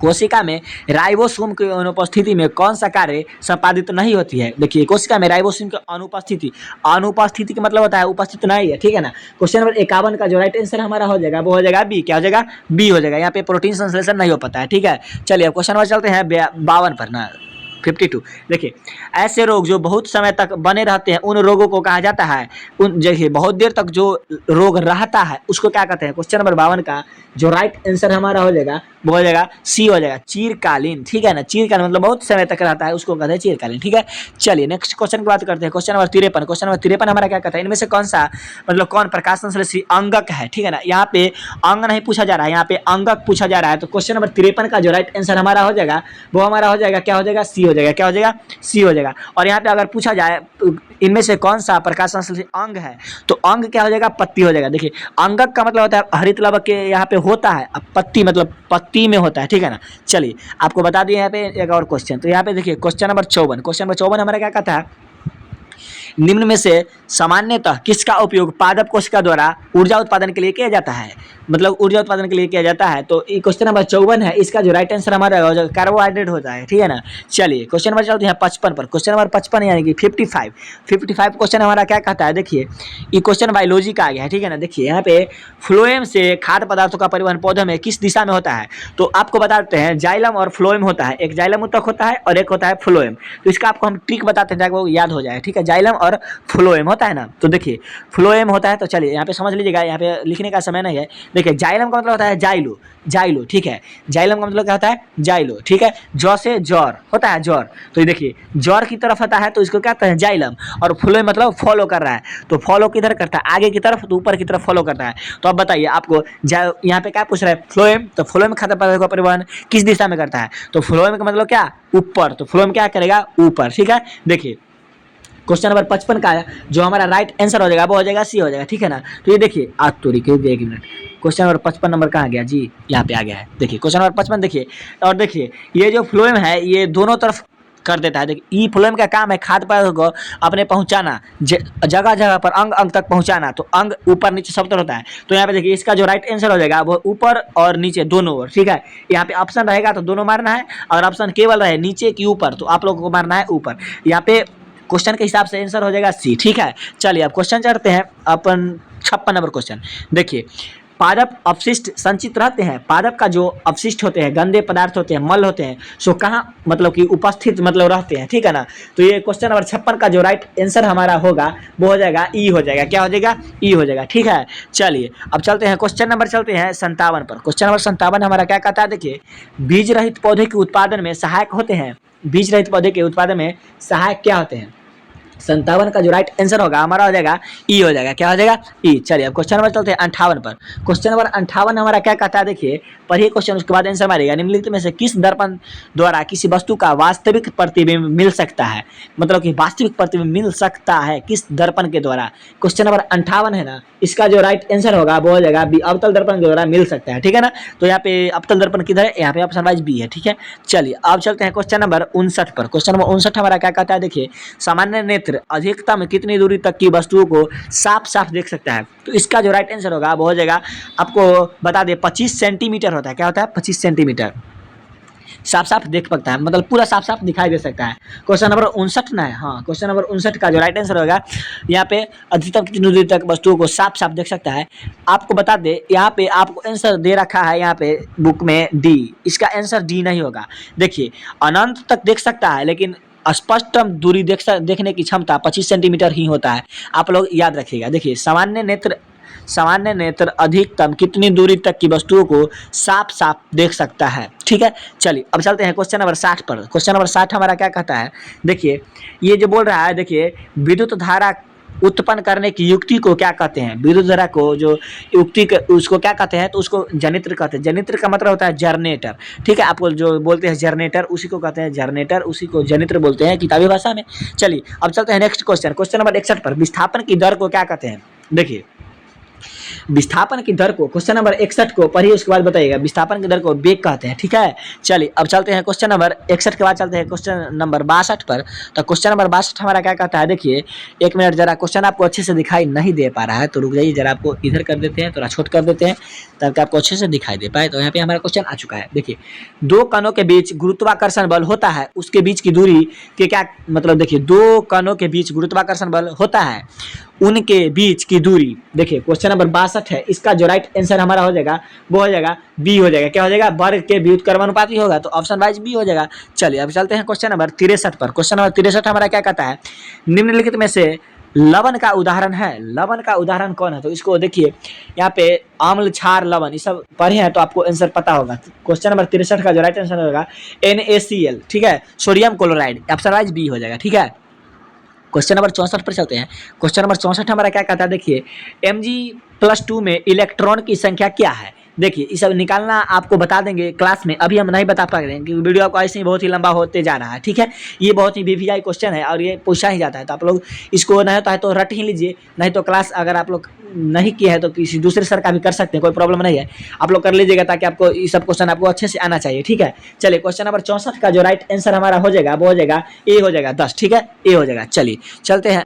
कोशिका में राइबोसोम की अनुपस्थिति में कौन सा कार्य संपादित नहीं होती है? देखिए कोशिका में राइबोसोम की अनुपस्थिति, अनुपस्थिति का मतलब होता है उपस्थित नहीं है। ठीक है ना। क्वेश्चन नंबर 51 का जो राइट आंसर हमारा हो जाएगा वो हो जाएगा बी। क्या हो जाएगा? बी हो जाएगा। यहाँ पे प्रोटीन संश्लेषण नहीं हो पाता है। ठीक है, चलिए अब क्वेश्चन नंबर चलते हैं 52 पर ना, 52। देखिए ऐसे रोग जो बहुत समय तक बने रहते हैं उन रोगों को कहा जाता है, उन देखिए बहुत देर तक जो रोग रहता है उसको क्या कहते हैं? क्वेश्चन नंबर 52 का जो राइट आंसर हमारा हो जाएगा वो हो जाएगा सी हो जाएगा, चीरकालीन। ठीक है ना, चीरकालीन मतलब बहुत समय तक रहता है उसको कहते हैं चीरकालीन। ठीक है, चलिए नेक्स्ट क्वेश्चन की बात करते हैं। Question number 53। क्वेश्चन नंबर 53 हमारा क्या कहता है, इनमें से कौन सा मतलब कौन प्रकाश संश्लेषी अंगक है? ठीक है ना, यहाँ पे अंग नहीं पूछा जा रहा है, यहाँ पे अंगक पूछा जा रहा है। तो क्वेश्चन नंबर 53 का जो राइट आंसर हमारा हो जाएगा वो हमारा हो जाएगा क्या हो जाएगा? सी हो जाएगा। क्या हो जाएगा? सी हो जाएगा। और यहाँ पे अगर पूछा जाए इनमें से कौन सा प्रकाश संश्लेषी अंग है तो अंग क्या हो जाएगा? पत्ती हो जाएगा। देखिए अंगक का मतलब होता है हरित लवक के यहाँ पे होता है, अब पत्ती मतलब पत्ती में होता है। ठीक है ना, चलिए आपको बता दिए यहाँ पे एक और क्वेश्चन। तो यहाँ पे देखिए क्वेश्चन नंबर 54। क्वेश्चन नंबर 54 हमारा क्या कहता है, निम्न में से सामान्यतः किसका उपयोग पादप कोशिका द्वारा ऊर्जा उत्पादन के लिए किया जाता है? मतलब ऊर्जा उत्पादन के लिए किया जाता है। तो ये क्वेश्चन नंबर 54 है, इसका जो राइट आंसर हमारा हो जाएगा कार्बोहाइड्रेट होता है। ठीक है ना, चलिए क्वेश्चन नंबर चलते हैं 55 पर। क्वेश्चन नंबर 55 यानी कि 55 क्वेश्चन हमारा क्या कहता है, देखिए ये क्वेश्चन बायोलॉजी का आ गया है। ठीक है ना, देखिए यहाँ पे फ्लोएम से खाद्य पदार्थों का परिवहन पौधों में किस दिशा में होता है? तो आपको बताते हैं जाइलम और फ्लोएम होता है, एक जाइलम उत्तक होता है और एक होता है फ्लोएम। तो इसका आपको हम ट्रिक बताते हैं ताकि वो याद हो जाए। ठीक है, जाइलम और फ्लोएम होता है ना, तो देखिए फ्लोएम होता है। तो चलिए यहाँ पे समझ लीजिएगा, यहाँ पे लिखने का समय नहीं है। देखिए जाइलम का मतलब होता है जाइलो, जाइलो। ठीक है, जाइलम का मतलब क्या होता है? जाइलो। ठीक है, जौ से जौर होता है, जौर। तो ये देखिए जौर की तरफ होता है तो इसको क्या कहते हैं? जाइलम। और फ्लोएम मतलब फॉलो कर रहा है, तो फॉलो किधर करता है? आगे की तरफ, तो ऊपर की तरफ फॉलो करता है। तो अब बताइए आपको यहाँ पे क्या पूछ रहा है? फ्लोएम। तो फ्लोएम खाद्य पदार्थों का परिवहन किस दिशा में करता है? तो फ्लोएम का मतलब क्या? ऊपर। तो फ्लोएम क्या करेगा? ऊपर। ठीक है, देखिए क्वेश्चन नंबर 55 का जो हमारा राइट आंसर हो जाएगा वो हो जाएगा सी हो जाएगा। ठीक है ना, तो ये देखिए आज तो रुकिए एक मिनट, क्वेश्चन नंबर 55 नंबर कहाँ गया जी? यहाँ पे आ गया है। देखिए क्वेश्चन नंबर 55 देखिए, और देखिए ये जो फ्लोएम है ये दोनों तरफ कर देता है। देखिए ई फ्लोएम का काम है खाद्य पदार्थों को अपने पहुंचाना, जगह जगह पर अंग अंग तक पहुंचाना। तो अंग ऊपर नीचे सब तरफ होता है। तो यहाँ पे देखिए इसका जो राइट आंसर हो जाएगा वो ऊपर और नीचे दोनों ओर। ठीक है, यहाँ पे ऑप्शन रहेगा तो दोनों मारना है, और ऑप्शन केवल रहे नीचे की ऊपर तो आप लोगों को मारना है ऊपर। यहाँ पे क्वेश्चन के हिसाब से आंसर हो जाएगा सी। ठीक है, चलिए अब क्वेश्चन चढ़ते हैं अपन 56 नंबर क्वेश्चन। देखिए पादप अपशिष्ट संचित रहते हैं, पादप का जो अपशिष्ट होते हैं, गंदे पदार्थ होते हैं, मल होते हैं, सो कहाँ मतलब कि उपस्थित मतलब रहते हैं। ठीक है ना, तो ये क्वेश्चन नंबर 56 का जो राइट आंसर हमारा होगा वो हो जाएगा ई हो जाएगा। क्या हो जाएगा? ई हो जाएगा। ठीक है, चलिए अब चलते हैं क्वेश्चन नंबर चलते हैं 57 पर। क्वेश्चन नंबर 57 हमारा क्या कहता है, देखिए बीज रहित पौधे के उत्पादन में सहायक होते हैं, बीज रहित पौधे के उत्पादन में सहायक क्या होते हैं? 57 का जो राइट आंसर होगा हमारा हो जाएगा ई हो जाएगा। क्या हो जाएगा? ई। चलिए अब क्वेश्चन नंबर चलते हैं 58 पर। क्वेश्चन नंबर 58 हमारा क्या कहता है, देखिए पढ़िए क्वेश्चन उसके बाद आंसर मारिएगा। निम्नलिखित में से किस दर्पण द्वारा किसी वस्तु का वास्तविक प्रतिबिंब मिल सकता है? मतलब कि वास्तविक प्रतिबिंब मिल सकता है किस दर्पण के द्वारा? क्वेश्चन नंबर 58 है ना, इसका जो राइट आंसर होगा वो हो जाएगा बी, अवतल दर्पण के द्वारा मिल सकता है। ठीक है ना, तो यहाँ पे अवतल दर्पण किधर है? यहाँ पे ऑप्शन वाइज बी है। ठीक है, चलिए अब चलते हैं क्वेश्चन नंबर 59 पर। क्वेश्चन नंबर 59 हमारा क्या कहता है, देखिए सामान्य नेत्र अधिकतम कितनी दूरी तक की वस्तुओं को साफ साफ देख सकता है? तो इसका जो राइट आंसर होगा वो हो जाएगा, आपको बता दें 25 सेंटीमीटर होता है। क्या होता है? 25 सेंटीमीटर। साफ साफ देख सकता है, मतलब पूरा साफ साफ दिखाई दे सकता है। क्वेश्चन नंबर 59 ना है, हाँ क्वेश्चन नंबर 59 का जो राइट आंसर होगा, यहाँ पे अधिकतम कितनी दूरी तक वस्तुओं को साफ साफ देख सकता है। आपको बता दे, यहाँ पे आपको आंसर दे रखा है यहाँ पे बुक में डी, इसका आंसर डी नहीं होगा। देखिए अनंत तक देख सकता है, लेकिन स्पष्टतम दूरी देखने की क्षमता 25 सेंटीमीटर ही होता है। आप लोग याद रखिएगा। देखिए सामान्य नेत्र अधिकतम कितनी दूरी तक की वस्तुओं को साफ साफ देख सकता है। ठीक है, चलिए अब चलते हैं क्वेश्चन नंबर 60 पर। क्वेश्चन नंबर 60 हमारा क्या कहता है, देखिए ये जो बोल रहा है, देखिए विद्युत धारा उत्पन्न करने की युक्ति को क्या कहते हैं। विद्युत धारा को जो युक्ति उसको क्या कहते हैं, तो उसको जनित्र कहते हैं। जनित्र का मतलब होता है जनरेटर। ठीक है, आपको जो बोलते हैं जनरेटर, उसी को कहते हैं जनरेटर, उसी को जनित्र बोलते हैं किताबी भाषा में। चलिए अब चलते हैं नेक्स्ट क्वेश्चन, क्वेश्चन नंबर 61 पर। विस्थापन की दर को क्या कहते हैं। देखिए विस्थापन की दर को, क्वेश्चन नंबर 61 को पढ़िए, उसके बाद बताइएगा। विस्थापन की दर को वेग कहते हैं। ठीक है, चलिए अब चलते हैं क्वेश्चन नंबर 61 के बाद चलते हैं क्वेश्चन नंबर 62 पर। तो क्वेश्चन नंबर 62 हमारा क्या कहता है, देखिए एक मिनट, जरा क्वेश्चन आपको अच्छे से दिखाई नहीं दे पा रहा है तो रुक जाइए, जरा आपको इधर कर देते हैं, थोड़ा छोट कर देते हैं ताकि आपको अच्छे से दिखाई दे पाए। तो यहाँ पे हमारा क्वेश्चन आ चुका है। देखिए दो कणों के बीच गुरुत्वाकर्षण बल होता है, उसके बीच की दूरी के क्या मतलब, देखिए दो कणों के बीच गुरुत्वाकर्षण बल होता है, उनके बीच की दूरी। देखिए क्वेश्चन नंबर 62 है, इसका जो राइट आंसर हमारा हो जाएगा वो हो जाएगा बी हो जाएगा। क्या हो जाएगा, वर्ग के व्युत्क्रमानुपाती होगा, तो ऑप्शन वाइज बी हो जाएगा। चलिए अब चलते हैं क्वेश्चन नंबर 63 पर। क्वेश्चन नंबर 63 हमारा क्या कहता है, निम्नलिखित में से लवण का उदाहरण है। लवण का उदाहरण कौन है, तो इसको देखिए यहाँ पे अम्ल, क्षार, लवण, ये सब पढ़े हैं तो आपको आंसर पता होगा। क्वेश्चन नंबर 63 का जो राइट आंसर होगा NaCl। ठीक है, sodium chloride, option wise B हो जाएगा। ठीक है, क्वेश्चन नंबर 64 पर चलते हैं। क्वेश्चन नंबर 64 हमारा क्या कहता है, देखिए Mg+2 में इलेक्ट्रॉन की संख्या क्या है। देखिए ये सब निकालना आपको बता देंगे क्लास में, अभी हम नहीं बता पा रहे हैं क्योंकि वीडियो आपको ऐसे ही बहुत ही लंबा होते जा रहा है। ठीक है, ये बहुत ही VVI क्वेश्चन है और ये पूछा ही जाता है, तो आप लोग इसको नहीं होता है तो रट ही लीजिए, नहीं तो क्लास अगर आप लोग नहीं किया है तो किसी दूसरे सर का भी कर सकते हैं, कोई प्रॉब्लम नहीं है, आप लोग कर लीजिएगा ताकि आपको ये सब क्वेश्चन आपको अच्छे से आना चाहिए। ठीक है, चलिए क्वेश्चन नंबर 64 का जो राइट आंसर हमारा हो जाएगा वो हो जाएगा ए हो जाएगा 10। ठीक है, ए हो जाएगा। चलिए चलते हैं,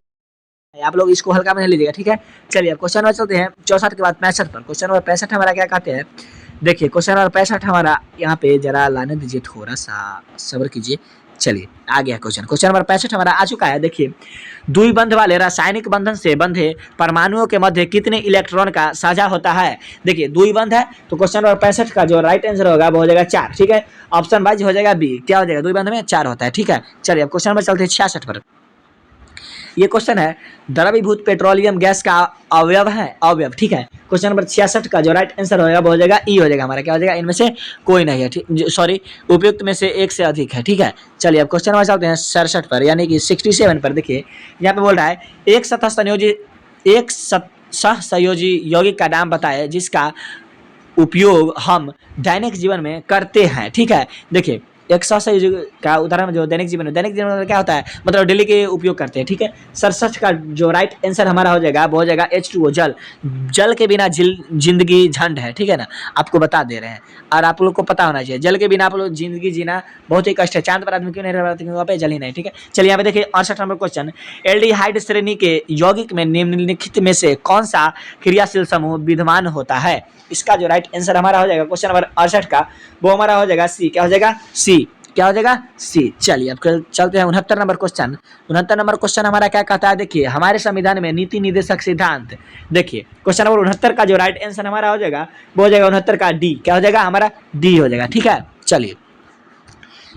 आप लोग इसको हल्का में नहीं लीजिएगा। ठीक है, चलिए अब क्वेश्चन नंबर चलते हैं 64 के बाद 65 पर। क्वेश्चन नंबर 65 हमारा क्या कहते हैं, देखिए क्वेश्चन नंबर 65 हमारा यहाँ पे जरा लाने दीजिए, थोड़ा सा सब्र कीजिए। चलिए आ गया क्वेश्चन, क्वेश्चन नंबर 65 हमारा आ चुका है। देखिए द्विबंध वाले रासायनिक बंधन से बंधे परमाणुओं के मध्य कितने इलेक्ट्रॉन का साझा होता है। देखिए द्विबंध है तो क्वेश्चन नंबर 65 का जो राइट आंसर होगा वो हो जाएगा 4। ठीक है, ऑप्शन वाइज हो जाएगा बी। क्या हो जाएगा, द्विबंध में 4 होता है। ठीक है, चलिए अब क्वेश्चन नंबर चलते हैं 66 पर। ये क्वेश्चन है द्रवीभूत पेट्रोलियम गैस का अवयव है, अवयव। ठीक है, क्वेश्चन नंबर 66 का जो राइट आंसर होगा वो हो जाएगा ई हो जाएगा हमारा। क्या हो जाएगा, इनमें से कोई नहीं है, ठीक, सॉरी उपयुक्त में से एक से अधिक है। ठीक है, चलिए अब क्वेश्चन नंबर चलते हैं 67 पर, यानी कि 67 पर। देखिए यहाँ पे बोल रहा है एक सहसंयोजी यौगिक का नाम बताए जिसका उपयोग हम दैनिक जीवन में करते हैं। ठीक है, देखिए एक सहसंयोजी का उदाहरण जो दैनिक जीवन में क्या होता है, मतलब डेली के उपयोग करते हैं। ठीक है, 67 का जो राइट आंसर हमारा हो जाएगा वो हो जाएगा H2O, जल। जल के बिना जिंदगी झंड है। ठीक है ना, आपको बता दे रहे हैं और आप लोग को पता होना चाहिए, जल के बिना आप लोग जिंदगी जीना बहुत ही कष्ट है। चांद पर आदमी क्यों नहीं रह पाते, क्योंकि वहाँ पे जल ही नहीं। ठीक है, चलिए यहाँ पे देखिए 68 नंबर क्वेश्चन, एल्डिहाइड श्रेणी के यौगिक में निम्नलिखित में से कौन सा क्रियाशील समूह विद्यमान होता है। इसका जो राइट आंसर हमारा हो जाएगा क्वेश्चन नंबर 68 का वो हमारा हो जाएगा सी। क्या हो जाएगा, सी। क्या हो जाएगा, सी। चलिए अब चलते हैं 69 नंबर क्वेश्चन। 69 नंबर क्वेश्चन हमारा क्या कहता है, देखिए हमारे संविधान में नीति निर्देशक सिद्धांत। देखिए क्वेश्चन नंबर 69 का जो राइट आंसर हमारा हो जाएगा वो हो जाएगा 69 का डी। क्या हो जाएगा, हमारा डी हो जाएगा। ठीक है, चलिए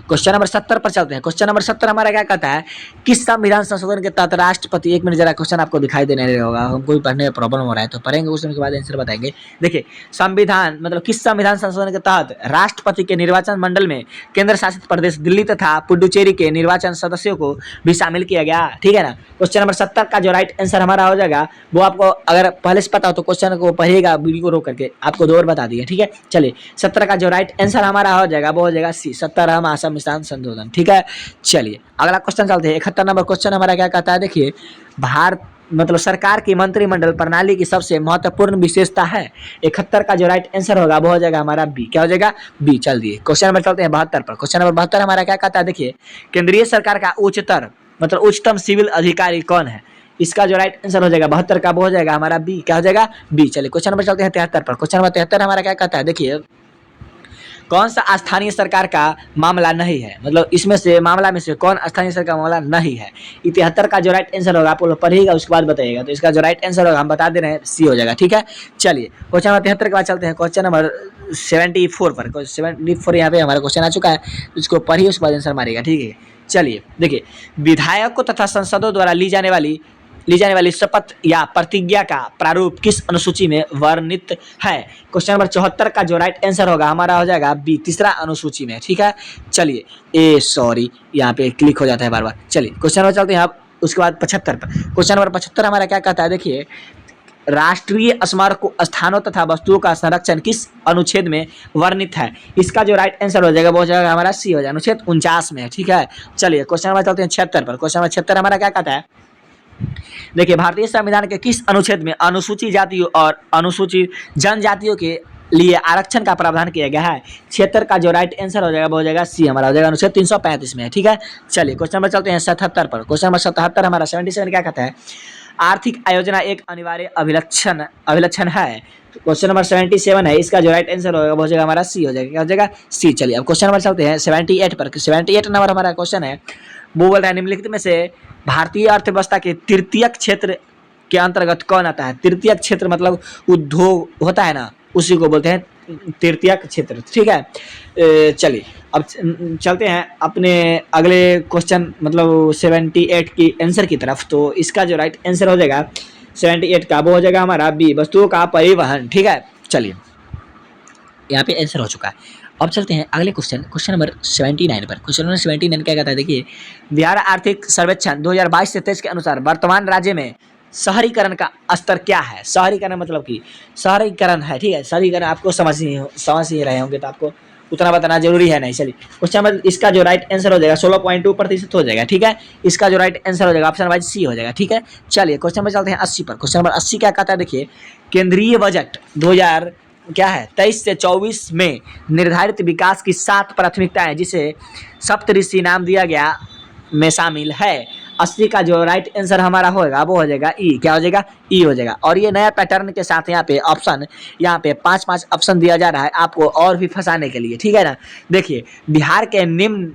क्वेश्चन नंबर 70 पर चलते हैं। क्वेश्चन नंबर 70 हमारा क्या कहता है, किस संविधान संशोधन के तहत राष्ट्रपति, एक मिनट जरा क्वेश्चन आपको दिखाई देने होगा, हमको भी पढ़ने में प्रॉब्लम हो रहा है तो पढ़ेंगे, क्वेश्चन के बाद आंसर बताएंगे। देखिए संविधान मतलब किस संविधान संशोधन के तहत राष्ट्रपति के निर्वाचन मंडल में केंद्र शासित प्रदेश दिल्ली तथा पुडुचेरी के निर्वाचन सदस्यों को भी शामिल किया गया। ठीक है ना, क्वेश्चन नंबर 70 का जो राइट आंसर हमारा हो जाएगा वो आपको अगर पहले से पता हो तो क्वेश्चन को पढ़िएगा, वीडियो को रोक करके, आपको 2 बार बता दिया। ठीक है, चलिए 70 का जो राइट आंसर हमारा हो जाएगा वो हो जाएगा सी, 70 असम संशोधन। ठीक है, चलिए अगला क्वेश्चन चलते हैं। 71 नंबर क्वेश्चन हमारा क्या कहता है, देखिए भारत मतलब सरकार की मंत्रिमंडल प्रणाली की सबसे महत्वपूर्ण विशेषता है। 71 का जो राइट आंसर होगा वो हो जाएगा हमारा बी। क्या हो जाएगा, बी। चल दिए क्वेश्चन नंबर चलते हैं 72 पर। क्वेश्चन नंबर 72 हमारा क्या कहता है, देखिए केंद्रीय सरकार का उच्चतम सिविल अधिकारी कौन है। इसका जो राइट आंसर हो जाएगा 72 का वो हो जाएगा हमारा बी। क्या हो जाएगा, बी। चलिए क्वेश्चन नंबर चलते हैं 73 पर। क्वेश्चन नंबर 73 हमारा क्या कहता है, देखिए कौन सा स्थानीय सरकार का मामला नहीं है, मतलब इसमें से मामला में से कौन स्थानीय सरकार का मामला नहीं है। 73 का जो राइट आंसर होगा आप लोग पढ़िएगा उसके बाद बताइएगा। तो इसका जो राइट आंसर होगा हम बता दे रहे हैं, सी हो जाएगा। ठीक है, चलिए क्वेश्चन नंबर 73 के बाद चलते हैं क्वेश्चन नंबर 74 पर। 74 यहाँ पे हमारा क्वेश्चन आ चुका है, इसको पढ़िए उसके बाद आंसर मारिएगा। ठीक है, चलिए देखिए, विधायकों तथा सांसदों द्वारा ली जाने वाली शपथ या प्रतिज्ञा का प्रारूप किस अनुसूची में वर्णित है। क्वेश्चन नंबर 74 का जो राइट आंसर होगा हमारा हो जाएगा बी, तीसरा अनुसूची में। ठीक है, चलिए यहाँ पे क्लिक हो जाता है बार बार। चलिए क्वेश्चन नंबर चलते हैं आप उसके बाद 75 पर। क्वेश्चन नंबर 75 हमारा क्या कहता है, देखिए, राष्ट्रीय स्मारक स्थानों तथा वस्तुओं का संरक्षण किस अनुच्छेद में वर्णित है। इसका जो राइट आंसर हो जाएगा वो हो जाएगा हमारा सी हो जाएगा, अनुच्छेद 49 में। ठीक है, चलिए क्वेश्चन नंबर चलते हैं 76 पर। क्वेश्चन नंबर 76 हमारा क्या कहता है, देखिए, भारतीय संविधान के किस अनुच्छेद में अनुसूचित जातियों और अनुसूचित जनजातियों के लिए आरक्षण का प्रावधान किया गया है। 76 का जो राइट आंसर हो जाएगा वो हो जाएगा सी, हमारा हो जाएगा अनुच्छेद 335 में। ठीक है, चलिए क्वेश्चन नंबर चलते हैं 77 पर। क्वेश्चन नंबर 77 हमारा 77 क्या कहता है, आर्थिक आयोजना एक अनिवार्य अभिलक्षण है। क्वेश्चन नंबर 77 है, इसका जो राइट आंसर होगा वो हो जाएगा हमारा सी हो जाएगा, क्या हो जाएगा सी। चलिए अब क्वेश्चन नंबर चलते हैं 78 पर। 78 नंबर हमारा क्वेश्चन है, वो बोल रहा है निम्नलिखित में से भारतीय अर्थव्यवस्था के तृतीयक क्षेत्र के अंतर्गत कौन आता है। तृतीयक क्षेत्र मतलब उद्योग होता है ना, उसी को बोलते हैं तृतीयक क्षेत्र। ठीक है, चलिए अब चलते हैं अपने अगले क्वेश्चन मतलब 78 की आंसर की तरफ। तो इसका जो राइट आंसर हो जाएगा 78 का वो हो जाएगा हमारा बी, वस्तुओं का परिवहन। ठीक है, चलिए यहाँ पे आंसर हो चुका है। अब चलते हैं अगले क्वेश्चन नंबर 79 पर। क्वेश्चन नंबर 79 क्या कहता है, देखिए, बिहार आर्थिक सर्वेक्षण 2022 से 23 के अनुसार वर्तमान राज्य में शहरीकरण का स्तर क्या है। शहरीकरण मतलब कि शहरीकरण है। ठीक है, शहरीकरण आपको समझ ही रहे होंगे तो आपको उतना बताना जरूरी है नहीं। चलिए क्वेश्चन नंबर इसका जो राइट आंसर हो जाएगा 16.2% हो जाएगा। ठीक है, इसका जो राइट आंसर हो जाएगा ऑप्शन वाइज सी हो जाएगा। ठीक है, चलिए क्वेश्चन नंबर चलते हैं 80 पर। क्वेश्चन नंबर 80 क्या कहता है, देखिए, केंद्रीय बजट 2023 से 24 में निर्धारित विकास की 7 प्राथमिकताएं जिसे सप्तऋषि नाम दिया गया में शामिल है। 80 का जो राइट आंसर हमारा होगा वो हो जाएगा ई, क्या हो जाएगा ई हो जाएगा। और ये नया पैटर्न के साथ यहाँ पे ऑप्शन, यहाँ पे 5 ऑप्शन दिया जा रहा है आपको और भी फंसाने के लिए। ठीक है ना, देखिए, बिहार के निम्न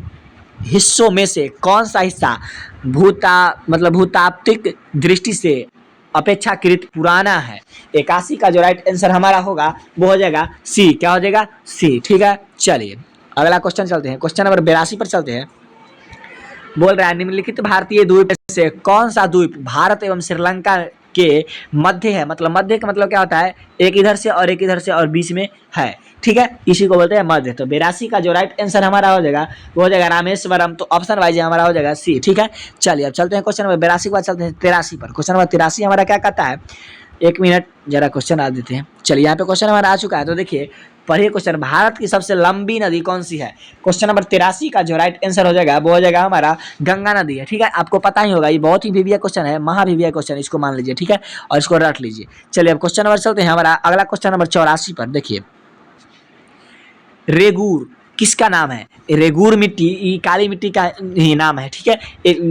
हिस्सों में से कौन सा हिस्सा भूतात्विक दृष्टि से अपेक्षाकृत पुराना है। 81 का जो राइट आंसर हमारा होगा वो हो जाएगा सी, क्या हो जाएगा सी। ठीक है, चलिए अगला क्वेश्चन चलते हैं। क्वेश्चन नंबर 82 पर चलते हैं। बोल रहा है निम्नलिखित भारतीय द्वीप से कौन सा द्वीप भारत एवं श्रीलंका के मध्य है। मतलब मध्य का मतलब क्या होता है, एक इधर से और एक इधर से और बीच में है। ठीक है, इसी को बोलते हैं मध्य। तो 82 का जो राइट आंसर हमारा हो जाएगा वो हो जाएगा रामेश्वरम। तो ऑप्शन वाइज हमारा हो जाएगा सी। ठीक है, चलिए अब चलते हैं क्वेश्चन नंबर 82 के बाद चलते हैं 83 पर। क्वेश्चन नंबर 83 हमारा क्या कहता है, एक मिनट जरा क्वेश्चन आ देते हैं। चलिए यहाँ पे क्वेश्चन हमारा आ चुका है। तो देखिए पढ़िए क्वेश्चन, भारत की सबसे लंबी नदी कौन सी है। क्वेश्चन नंबर 83 का जो राइट आंसर हो जाएगा वो हो जाएगा हमारा गंगा नदी है। ठीक है, आपको पता ही होगा, ये बहुत ही वीवीआई क्वेश्चन है, महावीवीआई क्वेश्चन, इसको मान लीजिए। ठीक है, और इसको रट लीजिए। चलिए अब क्वेश्चन नंबर चलते हैं हमारा अगला क्वेश्चन नंबर 84 पर। देखिए, रेगूर किसका नाम है। रेगूर मिट्टी ये काली मिट्टी का ही नाम है। ठीक है,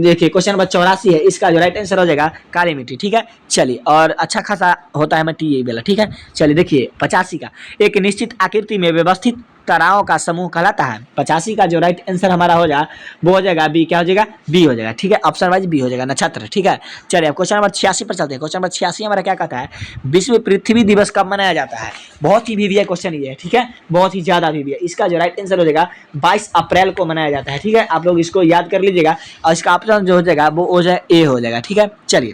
देखिए क्वेश्चन नंबर 84 है, इसका जो राइट आंसर हो जाएगा काली मिट्टी। ठीक है, चलिए और अच्छा खासा होता है मिट्टी ये वाला। ठीक है, चलिए देखिए 85 का, एक निश्चित आकृति में व्यवस्थित तराओं का समूह कहलाता है। 85 का जो राइट आंसर हमारा हो जाएगा वो हो जाएगा बी, क्या हो जाएगा बी हो जाएगा। ठीक है, ऑप्शन वाइज बी हो जाएगा, नक्षत्र। ठीक है, चलिए अब क्वेश्चन नंबर 86 पर चलते हैं। क्वेश्चन नंबर 86 हमारा क्या कहता है, विश्व पृथ्वी दिवस कब मनाया जाता है। बहुत ही वीवीआई क्वेश्चन ये है। ठीक है, बहुत ही ज्यादा वीवीआई। इसका जो राइट आंसर हो जाएगा 22 अप्रैल को मनाया जाता है। ठीक है, आप लोग इसको याद कर लीजिएगा और इसका ऑप्शन जो हो जाएगा वो हो जाए ए हो जाएगा। ठीक है, चलिए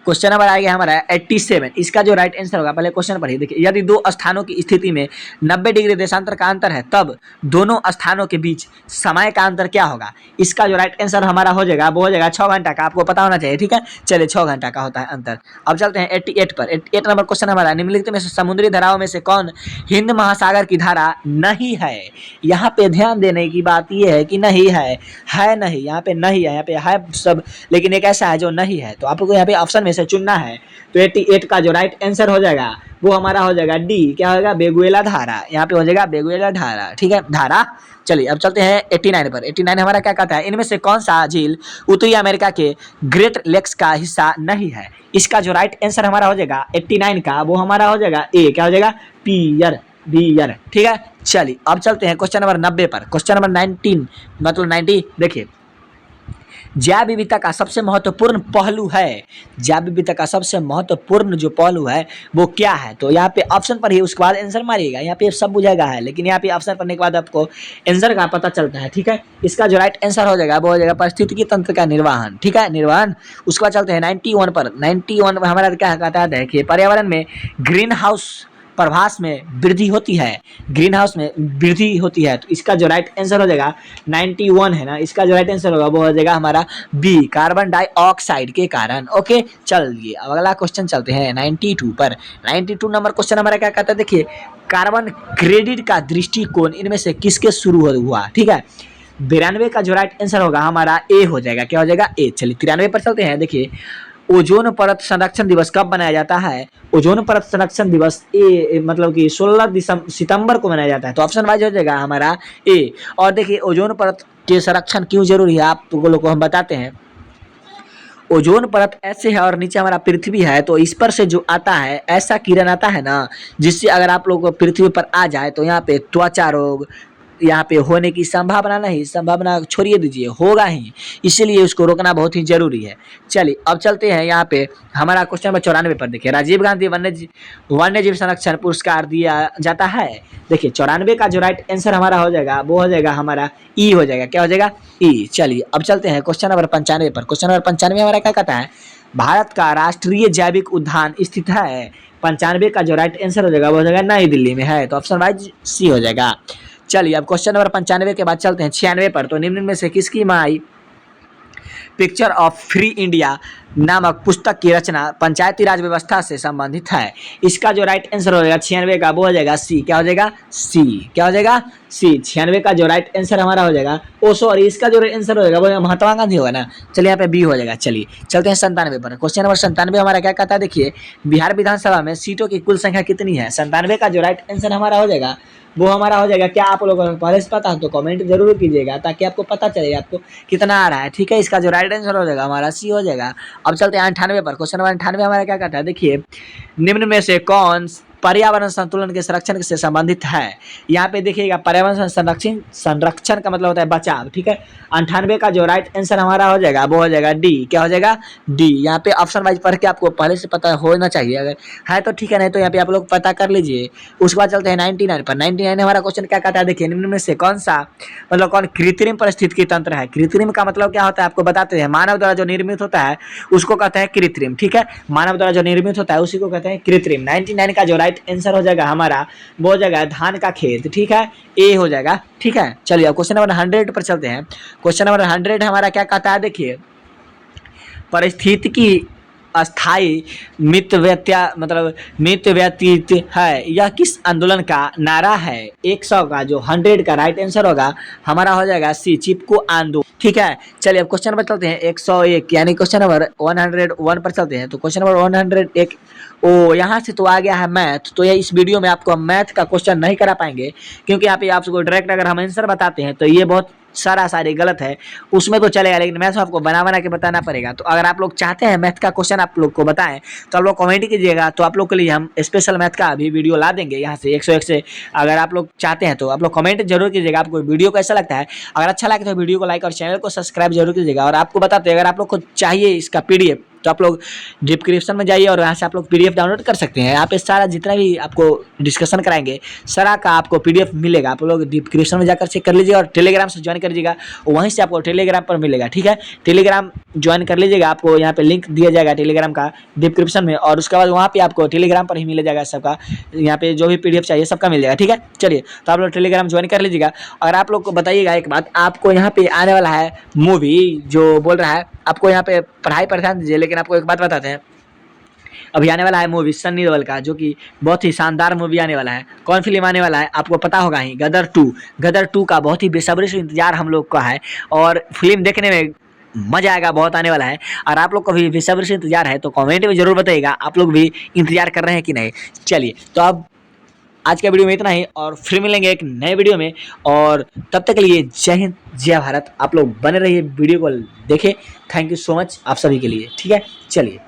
क्वेश्चन नंबर आ गया हमारा 87। इसका जो राइट आंसर होगा, पहले क्वेश्चन पढ़िए। देखिए, यदि दो स्थानों की स्थिति में 90 डिग्री देशांतर का अंतर है तब दोनों स्थानों के बीच समय का अंतर क्या होगा। इसका जो राइट आंसर हमारा हो जाएगा वो हो जाएगा 6 घंटा का, आपको पता होना चाहिए। ठीक है, चलिए 6 घंटा का होता है अंतर। अब चलते हैं 88 पर। 88 नंबर क्वेश्चन हमारा, निम्नलिखित में से समुद्री धाराओं में से कौन हिंद महासागर की धारा नहीं है। यहाँ पे ध्यान देने की बात यह है कि नहीं है नहीं, यहाँ पे नहीं है, यहाँ पे है सब, लेकिन एक ऐसा है जो नहीं है। तो आपको यहाँ पे ऑप्शन से चुनना है। तो 88 का जो राइट आंसर हो जाएगा वो हमारा हो जाएगा डी, क्या होगा बेगुएला धारा। यहाँ पे हो जाएगा बेगुएला धारा। ठीक है, धारा। चलिए अब चलते हैं 89 पर। 89 हमारा क्या कहता है, इनमें से कौन सा झील उत्तरी अमेरिका के ग्रेट लेक्स का हिस्सा नहीं है। इसका जो राइट आंसर हमारा हो जाएगा 89 का वो हमारा हो जाएगा ए, क्या हो जाएगा पियर। बी ईयर, ठीक है। चलिए अब चलते हैं क्वेश्चन नंबर 90 पर। क्वेश्चन नंबर 19 मतलब 90 देखिए, जैव विविधता का सबसे महत्वपूर्ण पहलू है, जैव विविधता का सबसे महत्वपूर्ण जो पहलू है वो क्या है? तो यहाँ पे ऑप्शन पर ही उसके बाद आंसर मारिएगा, यहाँ पे सब बुझाएगा है, लेकिन यहाँ पे ऑप्शन पढ़ने के बाद आपको आंसर का पता चलता है, ठीक है। इसका जो राइट आंसर हो जाएगा वो हो जाएगा पारिस्थितिकी तंत्र का निर्वहन, ठीक है, निर्वहन। उसके बाद चलते हैं 91 पर। 91 में हमारा क्या कहता है, देखिए पर्यावरण में ग्रीन हाउस प्रभास में वृद्धि होती है, ग्रीन हाउस में वृद्धि होती है। तो इसका जो राइट आंसर हो जाएगा 91 है ना, इसका जो राइट आंसर होगा वो हो जाएगा हमारा बी, कार्बन डाइऑक्साइड के कारण। ओके चलिए अब अगला क्वेश्चन चलते हैं 92 पर। 92 नंबर क्वेश्चन हमारा क्या कहता है, देखिए कार्बन क्रेडिट का दृष्टिकोण इनमें से किसके शुरू हुआ, ठीक है। 92 का जो राइट आंसर होगा हमारा ए हो जाएगा, क्या हो जाएगा ए। चलिए 93 पर चलते हैं। देखिए ओजोन परत संरक्षण दिवस कब मनाया जाता है? ओजोन परत संरक्षण दिवस मतलब कि 16 सितंबर को मनाया जाता है। तो ऑप्शन वाइज हो जाएगा हमारा ए। और देखिए ओजोन परत के संरक्षण क्यों जरूरी है आप लोगों को हम बताते हैं। ओजोन परत ऐसे है और नीचे हमारा पृथ्वी है, तो इस पर से जो आता है ऐसा किरण आता है ना, जिससे अगर आप लोग पृथ्वी पर आ जाए तो यहाँ पे त्वचा रोग यहाँ पे होने की संभावना नहीं, संभावना छोड़िए दीजिए, होगा ही, इसीलिए उसको रोकना बहुत ही जरूरी है। चलिए अब चलते हैं यहाँ पे हमारा क्वेश्चन नंबर 94 पर। देखिए राजीव गांधी वन्य जीव संरक्षण पुरस्कार दिया जाता है। देखिए 94 का जो राइट आंसर हमारा हो जाएगा वो हो जाएगा हमारा ई हो जाएगा, क्या हो जाएगा ई। चलिए अब चलते हैं क्वेश्चन नंबर 95 पर। क्वेश्चन नंबर 95 हमारा क्या कहता है, भारत का राष्ट्रीय जैविक उद्यान स्थित है। 95 का जो राइट आंसर हो जाएगा वो हो जाएगा नई दिल्ली में है, तो ऑप्शन वाइज सी हो जाएगा। चलिए अब क्वेश्चन नंबर 95 के बाद चलते हैं 96 पर। तो निम्न में से किसकी my picture of free India नामक पुस्तक की रचना पंचायती राज व्यवस्था से संबंधित है? इसका जो राइट आंसर हो जाएगा 96 का वो हो जाएगा सी, क्या हो जाएगा सी, क्या हो जाएगा सी। 96 का जो राइट आंसर हमारा हो जाएगा, ओ सॉरी इसका जो आंसर हो जाएगा वो महात्मा गांधी होगा ना। चलिए यहाँ पे बी हो जाएगा। चलिए चलते हैं 97 पर। क्वेश्चन नंबर 97 हमारा क्या कहता है, देखिए बिहार विधानसभा में सीटों की कुल संख्या कितनी है? 97 का जो राइट आंसर हमारा हो जाएगा वो हमारा हो जाएगा, क्या आप लोगों को पहले से पता है तो कमेंट जरूर कीजिएगा ताकि आपको पता चले आपको कितना आ रहा है, ठीक है। इसका जो राइट आंसर हो जाएगा हमारा सी हो जाएगा। अब चलते हैं 98 पर। क्वेश्चन नंबर 98 हमारा क्या कहता है, देखिए निम्न में से कौन पर्यावरण संतुलन के संरक्षण से संबंधित है? यहाँ पे देखिएगा पर्यावरण संरक्षण का मतलब होता है बचाव, ठीक है। 98 का जो राइट आंसर हमारा हो जाएगा वो हो जाएगा डी, क्या हो जाएगा डी। यहाँ पे ऑप्शन वाइज पढ़ के आपको पहले से पता होना चाहिए, अगर है तो ठीक है, नहीं तो यहाँ पे आप लोग पता कर लीजिए। उसके बाद चलते हैं 99 पर। 99 हमारा क्वेश्चन क्या कहता है, देखिए निम्न में से कौन सा मतलब कौन कृत्रिम परिस्थितिकी तंत्र है? कृत्रिम का मतलब क्या होता है आपको बताते हैं, मानव द्वारा जो निर्मित होता है उसको कहते हैं कृत्रिम, ठीक है। मानव द्वारा जो निर्मित होता है उसी को कहते हैं कृत्रिम। 99 का जो राइट आंसर हो जाएगा हमारा वो हो जाएगा धान का खेत, ठीक है, ए हो जाएगा, ठीक है। चलिए अब क्वेश्चन नंबर 100 पर चलते हैं। क्वेश्चन नंबर 100 हमारा क्या कहता है, देखिए परिस्थितिकी अस्थाई मित व्यतीत है, यह किस आंदोलन का नारा है? 100 का जो 100 का राइट आंसर होगा हमारा हो जाएगा सी, चिपको आंदोलन, ठीक है। चलिए अब क्वेश्चन पर चलते हैं 101 यानी क्वेश्चन नंबर 101 पर चलते हैं। तो क्वेश्चन नंबर 101 ओ यहाँ से तो आ गया है मैथ, तो ये इस वीडियो में आपको हम मैथ का क्वेश्चन नहीं करा पाएंगे क्योंकि यहाँ पे आपको डायरेक्ट अगर हम आंसर बताते हैं तो ये बहुत सारी गलत है, उसमें तो चलेगा लेकिन मैथ आपको बना के बताना पड़ेगा। तो अगर आप लोग चाहते हैं मैथ का क्वेश्चन आप लोग को बताएं तो आप लोग कमेंट कीजिएगा, तो आप लोग के लिए हम स्पेशल मैथ का भी वीडियो ला देंगे यहाँ से 101 से। अगर आप लोग चाहते हैं तो आप लोग कमेंट जरूर कीजिएगा आपको वीडियो कैसा लगता है। अगर अच्छा लगे तो वीडियो को लाइक और चैनल को सब्सक्राइब जरूर कीजिएगा। और आपको बताते हैं अगर आप लोग को चाहिए इसका PDF तो आप लोग डिस्क्रिप्शन में जाइए और यहाँ से आप लोग PDF डाउनलोड कर सकते हैं। यहाँ पे सारा जितना भी आपको डिस्कशन कराएंगे सारा का आपको PDF मिलेगा, आप लोग डिस्क्रिप्शन में जाकर चेक कर लीजिए और टेलीग्राम से ज्वाइन कर लीजिएगा, वहीं से आपको टेलीग्राम पर मिलेगा, ठीक है। टेलीग्राम ज्वाइन कर लीजिएगा, आपको यहाँ पे लिंक दिया जाएगा टेलीग्राम का डिस्क्रिप्शन में, और उसके बाद वहाँ पे आपको टेलीग्राम पर ही मिल जाएगा सबका, यहाँ पे जो भी PDF चाहिए सबका मिल जाएगा, ठीक है। चलिए तो आप लोग टेलीग्राम ज्वाइन कर लीजिएगा। अगर आप लोग को बताइएगा एक बात, आपको यहाँ पे आने वाला है मूवी जो बोल रहा है, आपको यहाँ पे पढ़ाई पर ध्यान दीजिए, लेकिन आपको एक बात बताते हैं अभी आने वाला है मूवी सन्नी देओल का, जो कि बहुत ही शानदार मूवी आने वाला है। कौन फिल्म आने वाला है आपको पता होगा ही, गदर 2। गदर 2 का बहुत ही बेसब्री से इंतजार हम लोग का है और फिल्म देखने में मजा आएगा, बहुत आने वाला है। और आप लोग को भी बेसब्री से इंतजार है तो कमेंट में जरूर बताइएगा आप लोग भी इंतजार कर रहे हैं कि नहीं। चलिए तो अब आज के वीडियो में इतना ही और फिर मिलेंगे एक नए वीडियो में, और तब तक के लिए जय हिंद जय भारत। आप लोग बने रहिए, वीडियो को देखें। थैंक यू सो मच आप सभी के लिए, ठीक है। चलिए।